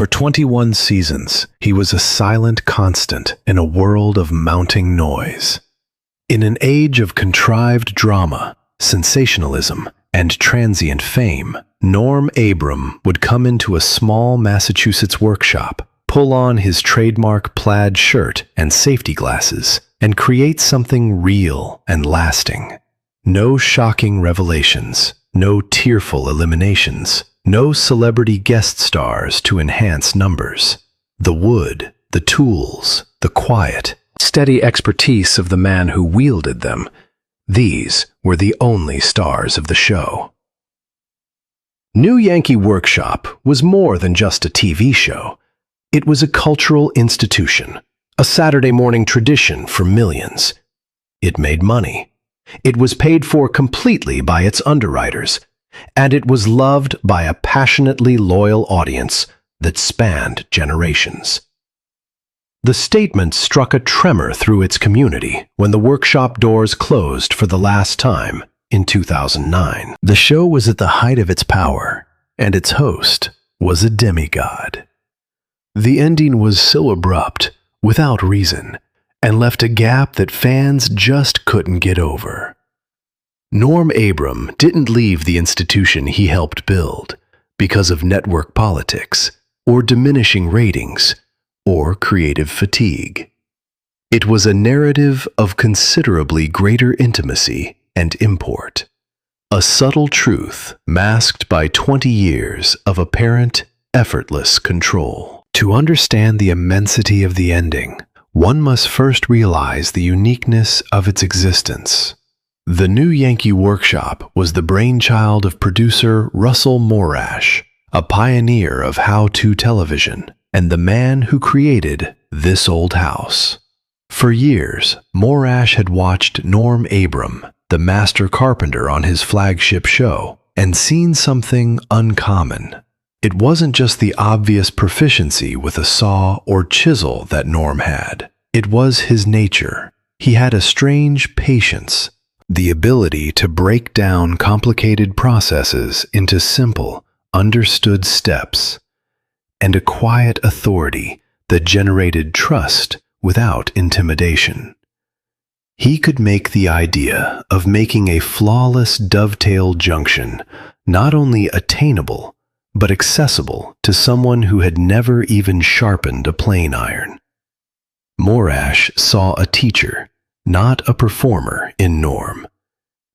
For 21 seasons, he was a silent constant in a world of mounting noise. In an age of contrived drama, sensationalism, and transient fame, Norm Abram would come into a small Massachusetts workshop, pull on his trademark plaid shirt and safety glasses, and create something real and lasting. No shocking revelations, no tearful eliminations, no celebrity guest stars to enhance numbers. The wood, the tools, the quiet, steady expertise of the man who wielded them, these were the only stars of the show. New Yankee Workshop was more than just a TV show. It was a cultural institution, a Saturday morning tradition for millions. It made money. It was paid for completely by its underwriters, and it was loved by a passionately loyal audience that spanned generations. The statement struck a tremor through its community when the workshop doors closed for the last time in 2009. The show was at the height of its power, and its host was a demigod. The ending was so abrupt, without reason, and left a gap that fans just couldn't get over. Norm Abram didn't leave the institution he helped build because of network politics, or diminishing ratings, or creative fatigue. It was a narrative of considerably greater intimacy and import, a subtle truth masked by 20 years of apparent, effortless control. To understand the immensity of the ending, one must first realize the uniqueness of its existence. The New Yankee Workshop was the brainchild of producer Russell Morash, a pioneer of how-to television, and the man who created This Old House. For years, Morash had watched Norm Abram, the master carpenter on his flagship show, and seen something uncommon. It wasn't just the obvious proficiency with a saw or chisel that Norm had. It was his nature. He had a strange patience, the ability to break down complicated processes into simple, understood steps, and a quiet authority that generated trust without intimidation. He could make the idea of making a flawless dovetail junction not only attainable, but accessible to someone who had never even sharpened a plane iron. Morash saw a teacher, not a performer, in Norm,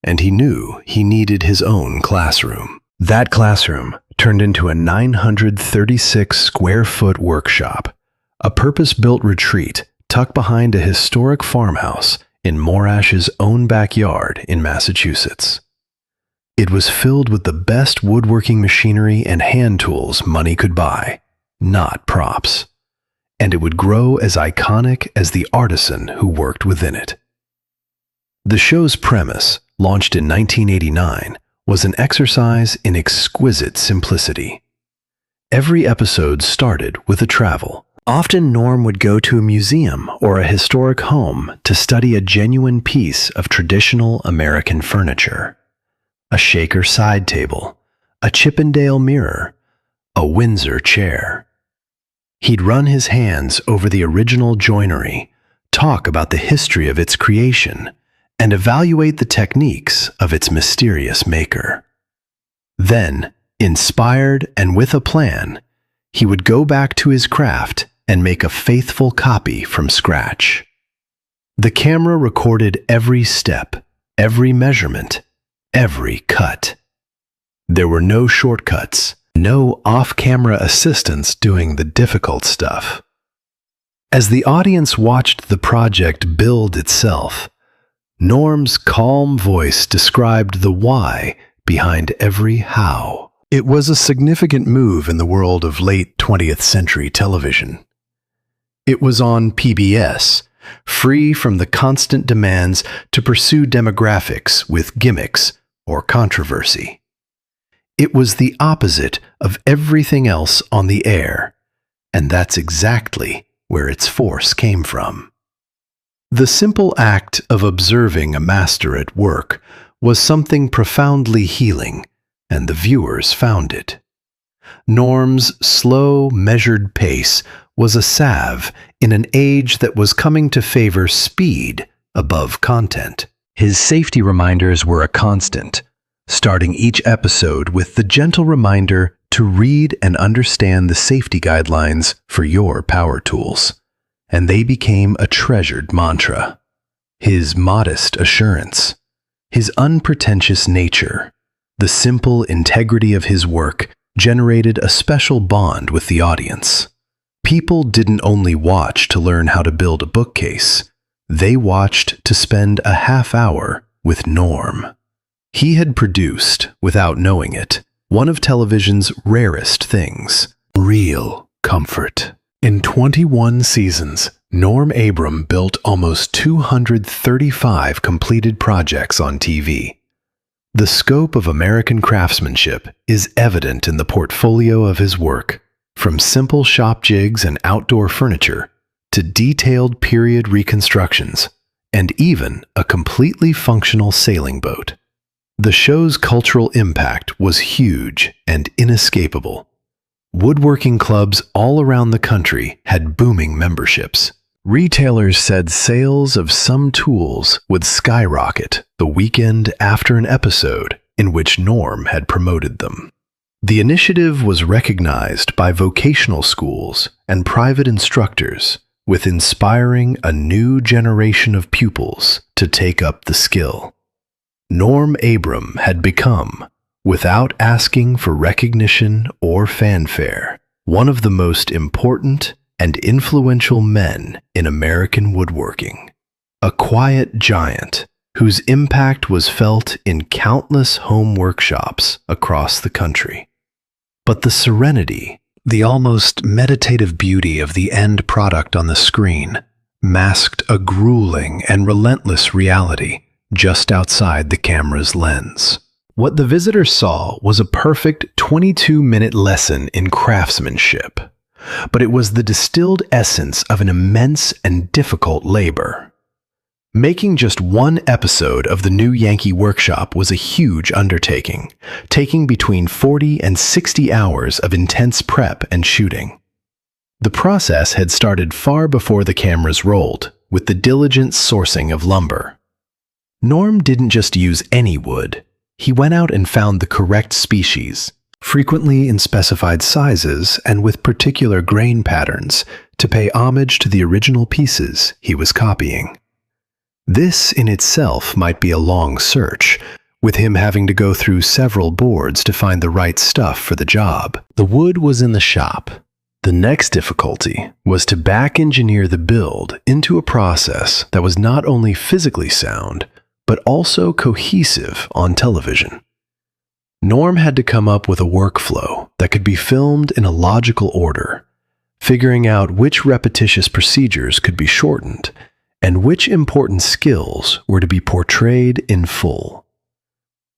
and he knew he needed his own classroom. That classroom turned into a 936-square-foot workshop, a purpose-built retreat tucked behind a historic farmhouse in Morash's own backyard in Massachusetts. It was filled with the best woodworking machinery and hand tools money could buy, not props, and it would grow as iconic as the artisan who worked within it. The show's premise, launched in 1989, was an exercise in exquisite simplicity. Every episode started with a travel. Often Norm would go to a museum or a historic home to study a genuine piece of traditional American furniture. A Shaker side table, a Chippendale mirror, a Windsor chair. He'd run his hands over the original joinery, talk about the history of its creation, and evaluate the techniques of its mysterious maker. Then, inspired and with a plan, he would go back to his craft and make a faithful copy from scratch. The camera recorded every step, every measurement, every cut. There were no shortcuts, no off-camera assistants doing the difficult stuff. As the audience watched the project build itself, Norm's calm voice described the why behind every how. It was a significant move in the world of late 20th century television. It was on PBS, free from the constant demands to pursue demographics with gimmicks or controversy. It was the opposite of everything else on the air, and that's exactly where its force came from. The simple act of observing a master at work was something profoundly healing, and the viewers found it. Norm's slow, measured pace was a salve in an age that was coming to favor speed above content. His safety reminders were a constant, starting each episode with the gentle reminder to read and understand the safety guidelines for your power tools. And they became a treasured mantra. His modest assurance, his unpretentious nature, the simple integrity of his work generated a special bond with the audience. People didn't only watch to learn how to build a bookcase, they watched to spend a half hour with Norm. He had produced, without knowing it, one of television's rarest things, real comfort. In 21 seasons, Norm Abram built almost 235 completed projects on TV. The scope of American craftsmanship is evident in the portfolio of his work, from simple shop jigs and outdoor furniture to detailed period reconstructions, and even a completely functional sailing boat. The show's cultural impact was huge and inescapable. Woodworking clubs all around the country had booming memberships. Retailers said sales of some tools would skyrocket the weekend after an episode in which Norm had promoted them. The initiative was recognized by vocational schools and private instructors, with inspiring a new generation of pupils to take up the skill. Norm Abram had become, without asking for recognition or fanfare, one of the most important and influential men in American woodworking. A quiet giant whose impact was felt in countless home workshops across the country. But the serenity, the almost meditative beauty of the end product on the screen masked a grueling and relentless reality just outside the camera's lens. What the visitor saw was a perfect 22-minute lesson in craftsmanship, but it was the distilled essence of an immense and difficult labor. Making just one episode of the new Yankee Workshop was a huge undertaking, taking between 40 and 60 hours of intense prep and shooting. The process had started far before the cameras rolled, with the diligent sourcing of lumber. Norm didn't just use any wood. He went out and found the correct species, frequently in specified sizes and with particular grain patterns, to pay homage to the original pieces he was copying. This in itself might be a long search, with him having to go through several boards to find the right stuff for the job. The wood was in the shop. The next difficulty was to back-engineer the build into a process that was not only physically sound, but also cohesive on television. Norm had to come up with a workflow that could be filmed in a logical order, figuring out which repetitious procedures could be shortened and which important skills were to be portrayed in full.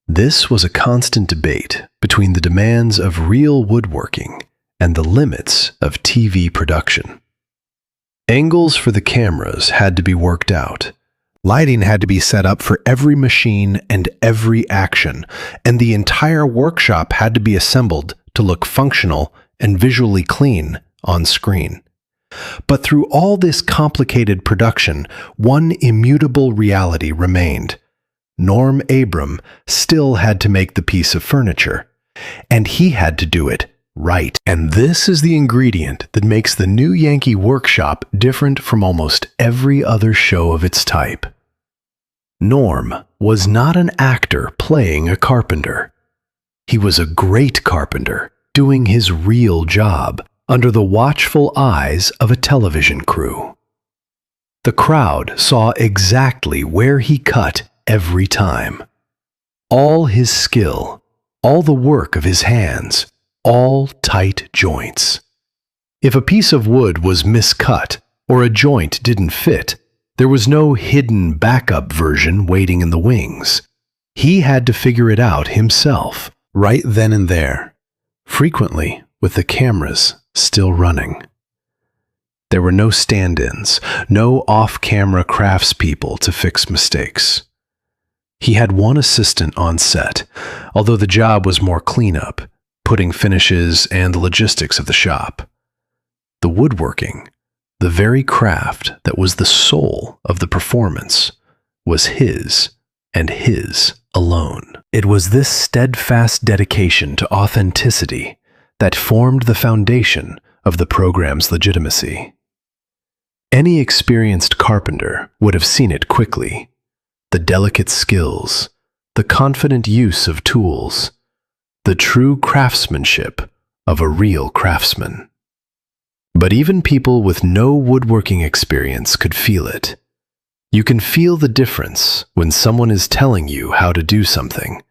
This was a constant debate between the demands of real woodworking and the limits of TV production. Angles for the cameras had to be worked out. Lighting had to be set up for every machine and every action, and the entire workshop had to be assembled to look functional and visually clean on screen. But through all this complicated production, one immutable reality remained. Norm Abram still had to make the piece of furniture, and he had to do it right. And this is the ingredient that makes the new Yankee Workshop different from almost every other show of its type. Norm was not an actor playing a carpenter. He was a great carpenter doing his real job under the watchful eyes of a television crew. The crowd saw exactly where he cut every time. All his skill, all the work of his hands, all tight joints. If a piece of wood was miscut or a joint didn't fit, there was no hidden backup version waiting in the wings. He had to figure it out himself, right then and there, frequently with the cameras still running. There were no stand-ins, no off-camera craftspeople to fix mistakes. He had one assistant on set, although the job was more cleanup, putting finishes and the logistics of the shop. The woodworking, the very craft that was the soul of the performance, was his and his alone. It was this steadfast dedication to authenticity that formed the foundation of the program's legitimacy. Any experienced carpenter would have seen it quickly: the delicate skills, the confident use of tools, the true craftsmanship of a real craftsman. But even people with no woodworking experience could feel it. You can feel the difference when someone is telling you how to do something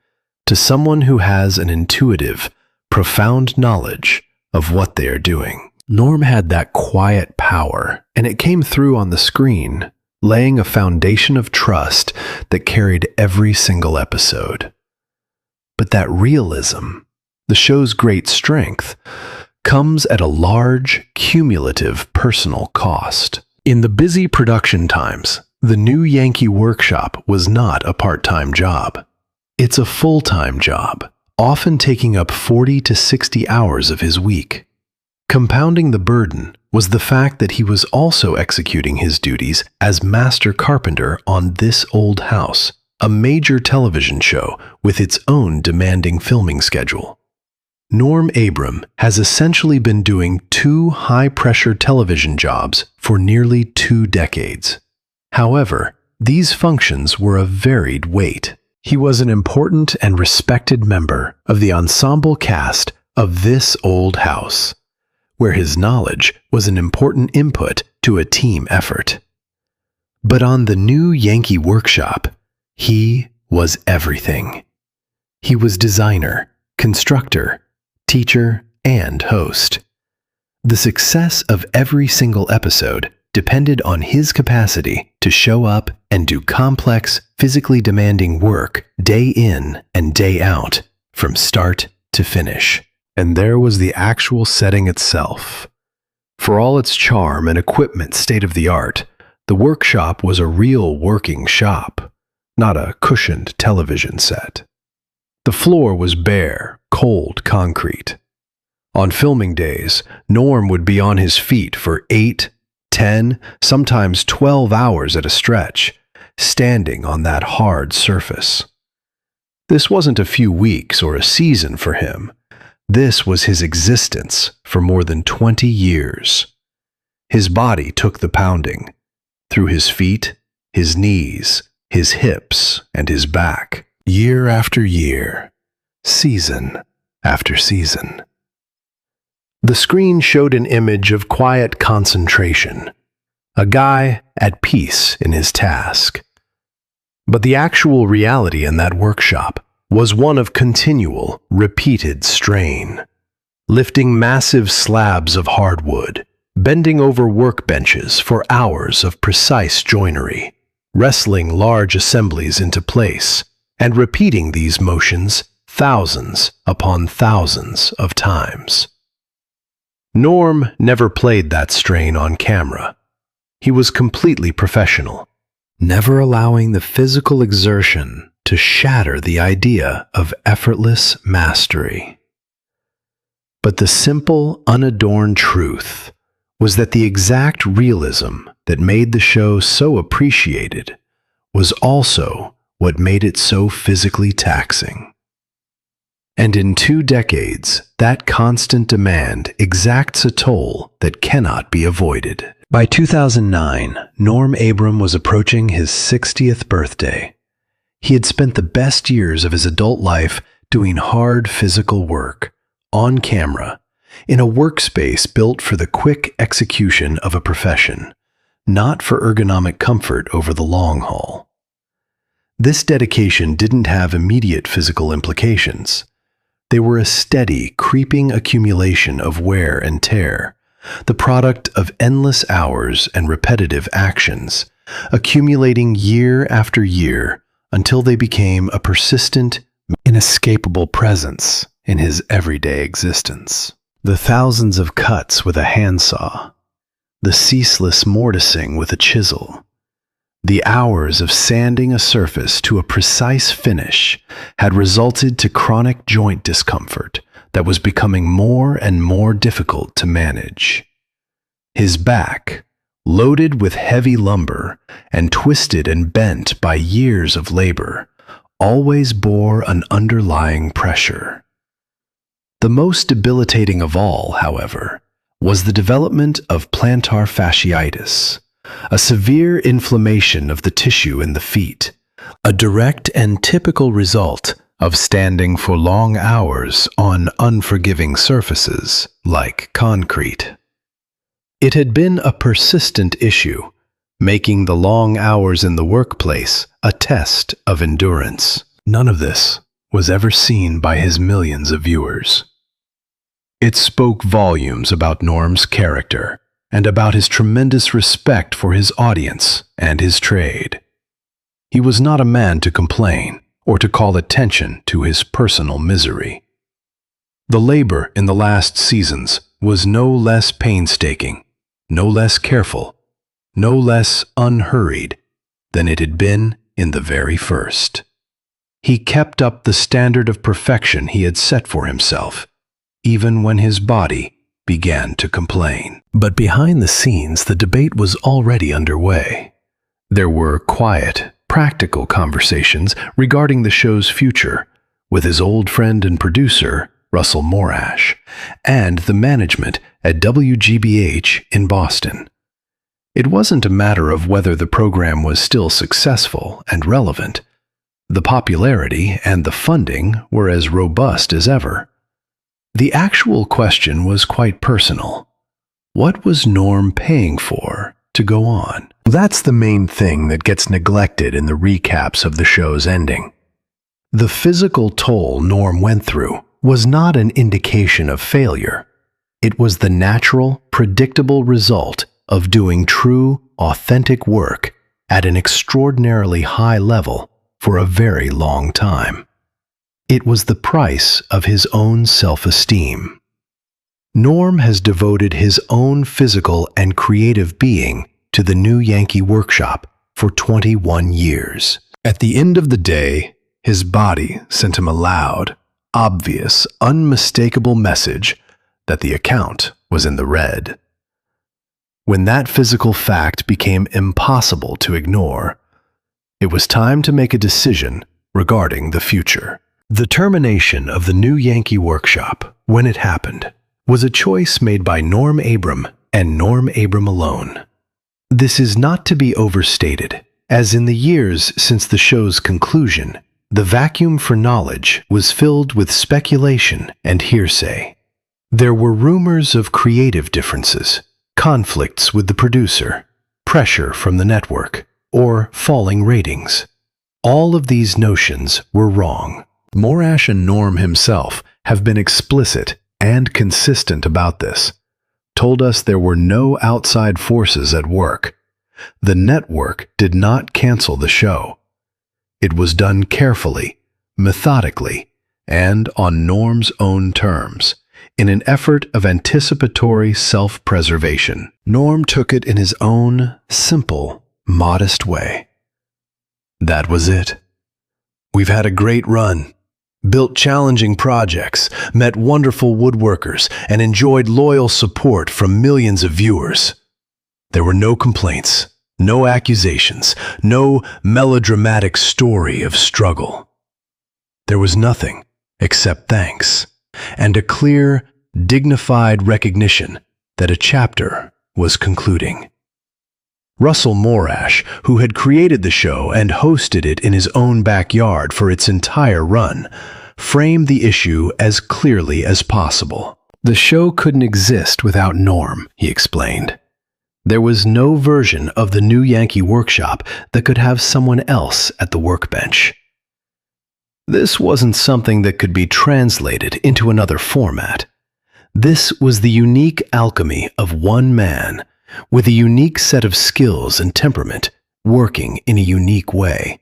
to someone who has an intuitive, profound knowledge of what they are doing. Norm had that quiet power, and it came through on the screen, laying a foundation of trust that carried every single episode. But that realism, the show's great strength, comes at a large, cumulative personal cost. In the busy production times, the new Yankee Workshop was not a part-time job. It's a full-time job, often taking up 40 to 60 hours of his week. Compounding the burden was the fact that he was also executing his duties as master carpenter on This Old House, a major television show with its own demanding filming schedule. Norm Abram has essentially been doing 2 high-pressure television jobs for nearly 2 decades. However, these functions were of varied weight. He was an important and respected member of the ensemble cast of This Old House, where his knowledge was an important input to a team effort. But on the new Yankee Workshop, he was everything. He was designer, constructor, teacher, and host. The success of every single episode depended on his capacity to show up and do complex, physically demanding work day in and day out, from start to finish. And there was the actual setting itself. For all its charm and equipment state-of-the-art, the workshop was a real working shop, not a cushioned television set. The floor was bare, cold concrete. On filming days, Norm would be on his feet for 8, 10, sometimes 12 hours at a stretch, standing on that hard surface. This wasn't a few weeks or a season for him. This was his existence for more than 20 years. His body took the pounding, through his feet, his knees, his hips, and his back, year after year, season after season. The screen showed an image of quiet concentration, a guy at peace in his task. But the actual reality in that workshop was one of continual, repeated strain. Lifting massive slabs of hardwood, bending over workbenches for hours of precise joinery, wrestling large assemblies into place, and repeating these motions thousands upon thousands of times. Norm never played that strain on camera. He was completely professional, never allowing the physical exertion to shatter the idea of effortless mastery. But the simple, unadorned truth was that the exact realism that made the show so appreciated was also what made it so physically taxing. And in 2 decades, that constant demand exacts a toll that cannot be avoided. By 2009, Norm Abram was approaching his 60th birthday. He had spent the best years of his adult life doing hard physical work, on camera, in a workspace built for the quick execution of a profession, not for ergonomic comfort over the long haul. This dedication didn't have immediate physical implications. They were a steady, creeping accumulation of wear and tear, the product of endless hours and repetitive actions, accumulating year after year until they became a persistent, inescapable presence in his everyday existence. The thousands of cuts with a handsaw, the ceaseless mortising with a chisel, the hours of sanding a surface to a precise finish had resulted to chronic joint discomfort, that was becoming more and more difficult to manage. His back, loaded with heavy lumber and twisted and bent by years of labor, always bore an underlying pressure. The most debilitating of all, however, was the development of plantar fasciitis, a severe inflammation of the tissue in the feet, a direct and typical result of standing for long hours on unforgiving surfaces like concrete. It had been a persistent issue, making the long hours in the workplace a test of endurance. None of this was ever seen by his millions of viewers. It spoke volumes about Norm's character and about his tremendous respect for his audience and his trade. He was not a man to complain or to call attention to his personal misery. The labor in the last seasons was no less painstaking, no less careful, no less unhurried than it had been in the very first. He kept up the standard of perfection he had set for himself, even when his body began to complain. But behind the scenes, the debate was already underway. There were quiet, practical conversations regarding the show's future with his old friend and producer, Russell Morash, and the management at WGBH in Boston. It wasn't a matter of whether the program was still successful and relevant. The popularity and the funding were as robust as ever. The actual question was quite personal. What was Norm paying for to go on? That's the main thing that gets neglected in the recaps of the show's ending. The physical toll Norm went through was not an indication of failure. It was the natural, predictable result of doing true, authentic work at an extraordinarily high level for a very long time. It was the price of his own self-esteem. Norm has devoted his own physical and creative being to the new Yankee Workshop for 21 years. At the end of the day, his body sent him a loud, obvious, unmistakable message that the account was in the red. When that physical fact became impossible to ignore, it was time to make a decision regarding the future. The termination of the new Yankee Workshop, when it happened, was a choice made by Norm Abram and Norm Abram alone. This is not to be overstated, as in the years since the show's conclusion, the vacuum for knowledge was filled with speculation and hearsay. There were rumors of creative differences, conflicts with the producer, pressure from the network, or falling ratings. All of these notions were wrong. Morash and Norm himself have been explicit and consistent about this, told us there were no outside forces at work. The network did not cancel the show. It was done carefully, methodically, and on Norm's own terms, in an effort of anticipatory self-preservation. Norm took it in his own simple, modest way. That was it. We've had a great run, built challenging projects, met wonderful woodworkers, and enjoyed loyal support from millions of viewers. There were no complaints, no accusations, no melodramatic story of struggle. There was nothing except thanks and a clear, dignified recognition that a chapter was concluding. Russell Morash, who had created the show and hosted it in his own backyard for its entire run, framed the issue as clearly as possible. The show couldn't exist without Norm, he explained. There was no version of the new Yankee Workshop that could have someone else at the workbench. This wasn't something that could be translated into another format. This was the unique alchemy of one man, with a unique set of skills and temperament, working in a unique way.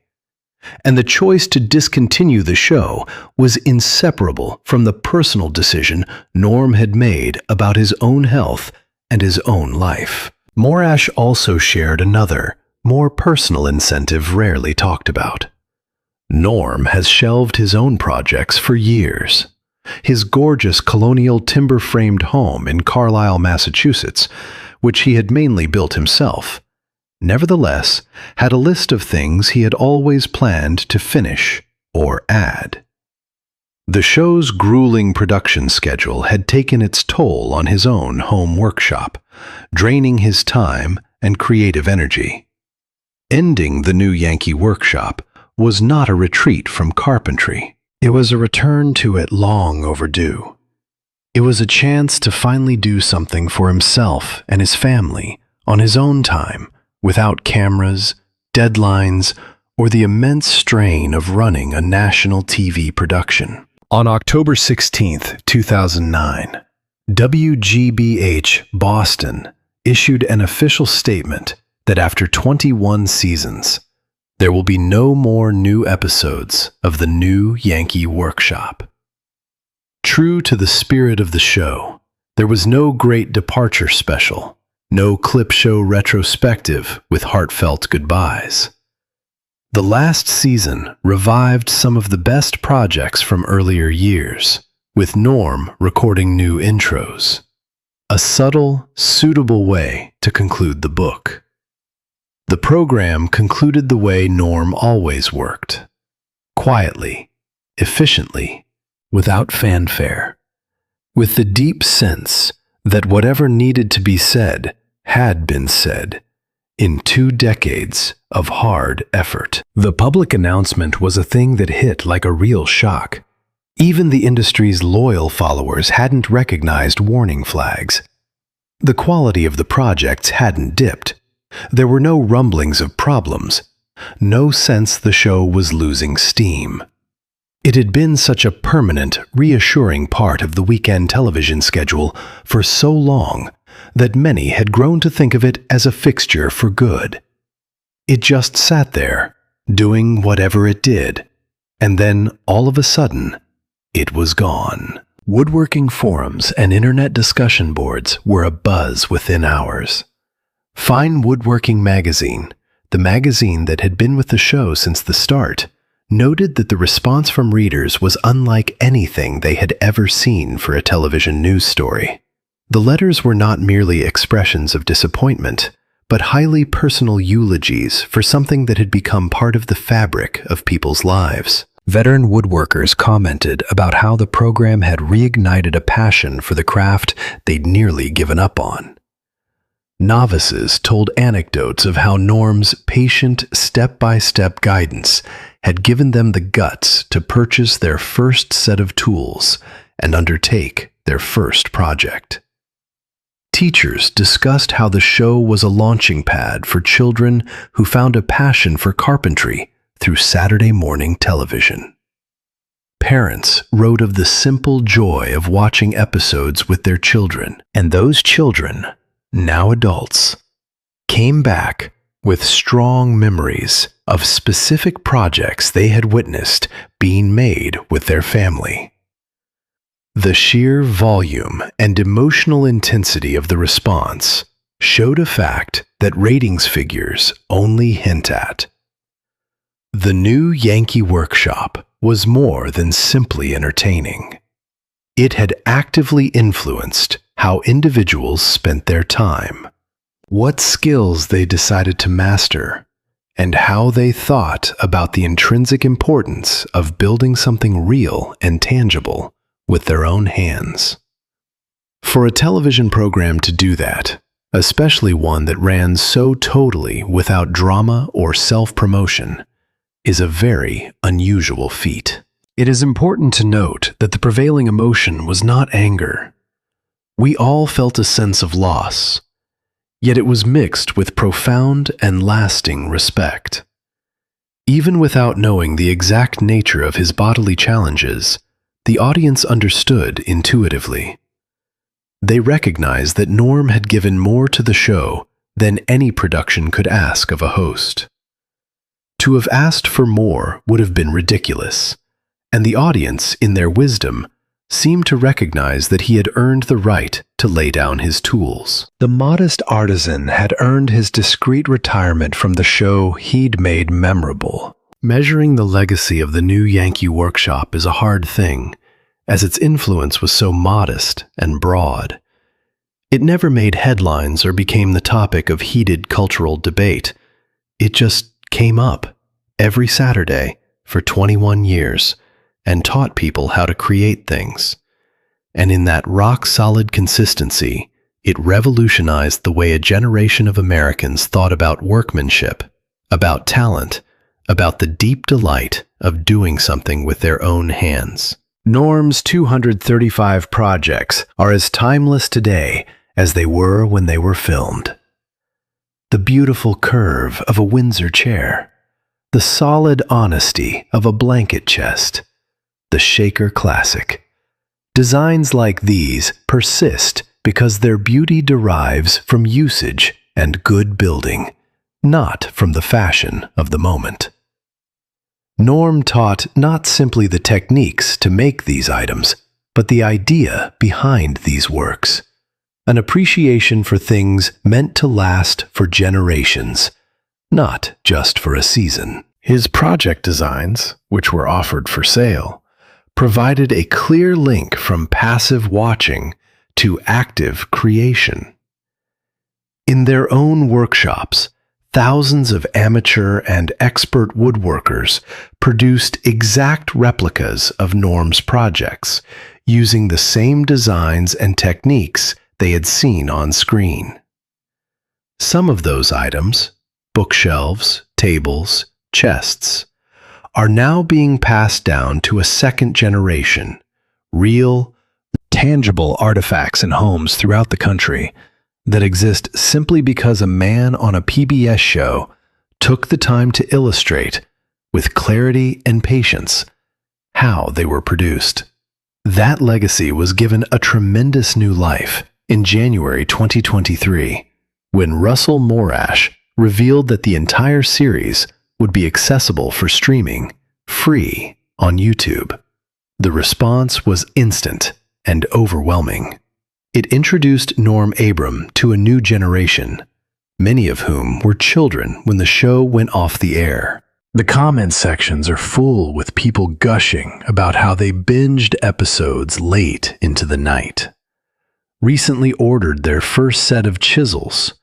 And the choice to discontinue the show was inseparable from the personal decision Norm had made about his own health and his own life. Morash also shared another, more personal incentive rarely talked about. Norm has shelved his own projects for years. his gorgeous colonial timber-framed home in Carlisle, Massachusetts, which he had mainly built himself, nevertheless had a list of things he had always planned to finish or add. The show's grueling production schedule had taken its toll on his own home workshop, draining his time and creative energy. Ending the new Yankee Workshop was not a retreat from carpentry. It was a return to it long overdue. It was a chance to finally do something for himself and his family on his own time, without cameras, deadlines, or the immense strain of running a national TV production. On October 16, 2009, WGBH Boston issued an official statement that after 21 seasons, there will be no more new episodes of the new Yankee Workshop. True to the spirit of the show, there was no great departure special, no clip show retrospective with heartfelt goodbyes. The last season revived some of the best projects from earlier years, with Norm recording new intros. A subtle, suitable way to conclude the book. The program concluded the way Norm always worked. Quietly, efficiently, without fanfare. With the deep sense that whatever needed to be said had been said in 2 decades of hard effort. The public announcement was a thing that hit like a real shock. Even the industry's loyal followers hadn't recognized warning flags. The quality of the projects hadn't dipped. There were no rumblings of problems, no sense the show was losing steam. It had been such a permanent, reassuring part of the weekend television schedule for so long that many had grown to think of it as a fixture for good. It just sat there, doing whatever it did, and then, all of a sudden, it was gone. Woodworking forums and internet discussion boards were abuzz within hours. Fine Woodworking magazine, the magazine that had been with the show since the start, noted that the response from readers was unlike anything they had ever seen for a television news story. The letters were not merely expressions of disappointment, but highly personal eulogies for something that had become part of the fabric of people's lives. Veteran woodworkers commented about how the program had reignited a passion for the craft they'd nearly given up on. Novices told anecdotes of how Norm's patient, step-by-step guidance had given them the guts to purchase their first set of tools and undertake their first project. Teachers discussed how the show was a launching pad for children who found a passion for carpentry through Saturday morning television. Parents wrote of the simple joy of watching episodes with their children, and those children, now adults, came back with strong memories of specific projects they had witnessed being made with their family. The sheer volume and emotional intensity of the response showed a fact that ratings figures only hint at. The new Yankee Workshop was more than simply entertaining. It had actively influenced how individuals spent their time, what skills they decided to master, and how they thought about the intrinsic importance of building something real and tangible with their own hands. For a television program to do that, especially one that ran so totally without drama or self-promotion, is a very unusual feat. It is important to note that the prevailing emotion was not anger. We all felt a sense of loss, yet it was mixed with profound and lasting respect. Even without knowing the exact nature of his bodily challenges, the audience understood intuitively. They recognized that Norm had given more to the show than any production could ask of a host. To have asked for more would have been ridiculous, and the audience, in their wisdom, seemed to recognize that he had earned the right to lay down his tools. The modest artisan had earned his discreet retirement from the show he'd made memorable. Measuring the legacy of the new Yankee Workshop is a hard thing, as its influence was so modest and broad. It never made headlines or became the topic of heated cultural debate. It just came up every Saturday for 21 years and taught people how to create things. And in that rock-solid consistency, it revolutionized the way a generation of Americans thought about workmanship, about talent, about the deep delight of doing something with their own hands. Norm's 235 projects are as timeless today as they were when they were filmed. The beautiful curve of a Windsor chair, the solid honesty of a blanket chest, the Shaker Classic. Designs like these persist because their beauty derives from usage and good building, not from the fashion of the moment. Norm taught not simply the techniques to make these items, but the idea behind these works. An appreciation for things meant to last for generations, not just for a season. His project designs, which were offered for sale, provided a clear link from passive watching to active creation. In their own workshops, thousands of amateur and expert woodworkers produced exact replicas of Norm's projects, using the same designs and techniques they had seen on screen. Some of those items, bookshelves, tables, chests, are now being passed down to a second generation, real, tangible artifacts in homes throughout the country that exist simply because a man on a PBS show took the time to illustrate, with clarity and patience, how they were produced. That legacy was given a tremendous new life in January 2023, when Russell Morash revealed that the entire series would be accessible for streaming, free, on YouTube. The response was instant and overwhelming. It introduced Norm Abram to a new generation, many of whom were children when the show went off the air. The comment sections are full with people gushing about how they binged episodes late into the night, recently ordered their first set of chisels,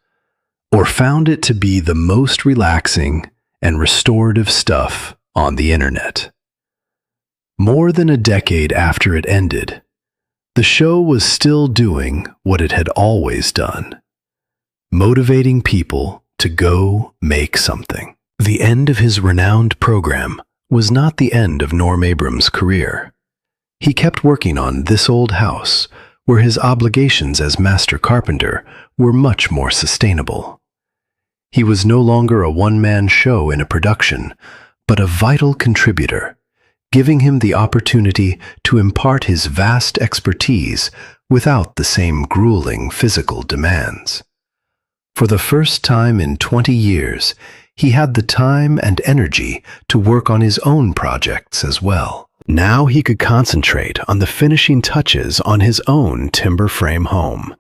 or found it to be the most relaxing and restorative stuff on the internet. More than a decade after it ended, the show was still doing what it had always done, motivating people to go make something. The end of his renowned program was not the end of Norm Abram's career. He kept working on This Old House, where his obligations as master carpenter were much more sustainable. He was no longer a one-man show in a production, but a vital contributor, giving him the opportunity to impart his vast expertise without the same grueling physical demands. For the first time in 20 years, he had the time and energy to work on his own projects as well. Now he could concentrate on the finishing touches on his own timber frame home,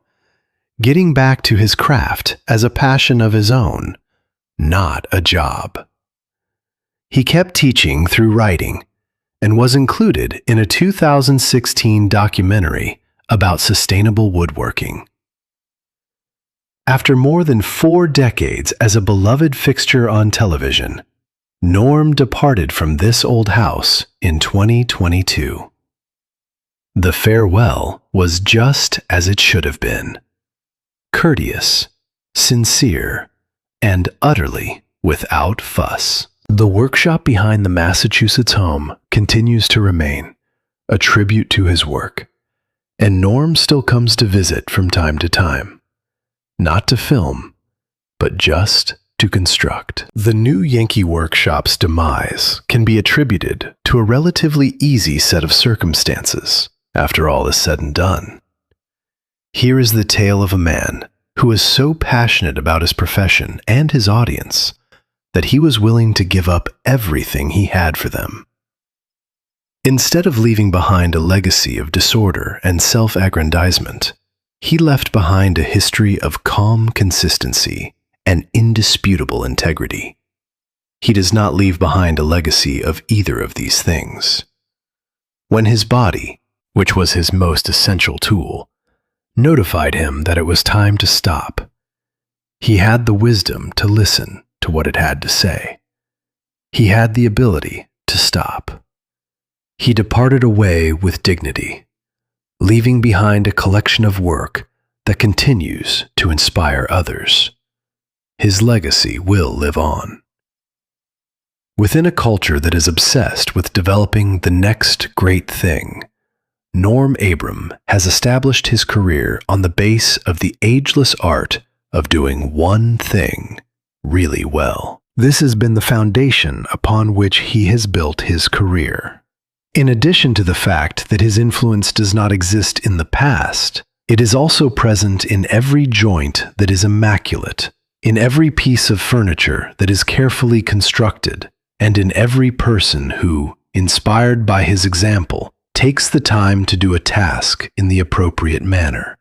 getting back to his craft as a passion of his own, not a job. He kept teaching through writing, and was included in a 2016 documentary about sustainable woodworking. After more than 4 decades as a beloved fixture on television, Norm departed from This Old House in 2022. The farewell was just as it should have been: courteous, sincere, and utterly without fuss. The workshop behind the Massachusetts home continues to remain, a tribute to his work, and Norm still comes to visit from time to time, not to film, but just to construct. The new Yankee Workshop's demise can be attributed to a relatively easy set of circumstances, after all is said and done. Here is the tale of a man who is so passionate about his profession and his audience that he was willing to give up everything he had for them. Instead of leaving behind a legacy of disorder and self-aggrandizement, he left behind a history of calm consistency and indisputable integrity. He does not leave behind a legacy of either of these things. When his body, which was his most essential tool, notified him that it was time to stop. He had the wisdom to listen to what it had to say. He had the ability to stop. He departed away with dignity, leaving behind a collection of work that continues to inspire others. His legacy will live on. Within a culture that is obsessed with developing the next great thing, Norm Abram has established his career on the base of the ageless art of doing one thing really well. This has been the foundation upon which he has built his career. In addition to the fact that his influence does not exist in the past, it is also present in every joint that is immaculate, in every piece of furniture that is carefully constructed, and in every person who, inspired by his example, takes the time to do a task in the appropriate manner.